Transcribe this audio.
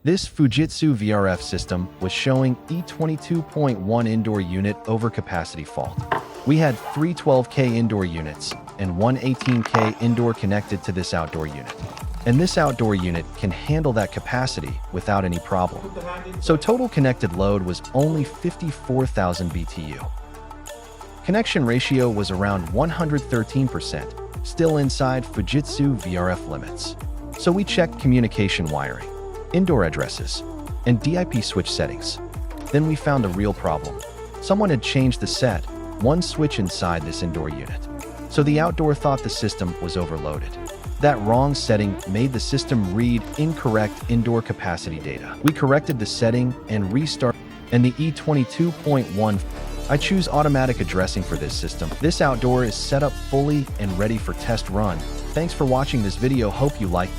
This Fujitsu VRF system was showing E22.1 indoor unit overcapacity fault. We had 3 12K indoor units and 1 18K indoor connected to this outdoor unit. And this outdoor unit can handle that capacity without any problem. So total connected load was only 54,000 BTU. Connection ratio was around 113%, still inside Fujitsu VRF limits. So we checked communication wiring, indoor addresses, and DIP switch settings. Then we found a real problem. Someone had changed the set, one switch inside this indoor unit. So the outdoor thought the system was overloaded. That wrong setting made the system read incorrect indoor capacity data. We corrected the setting and restarted, and the E22.1. I choose automatic addressing for this system. This outdoor is set up fully and ready for test run. Thanks for watching this video. Hope you like.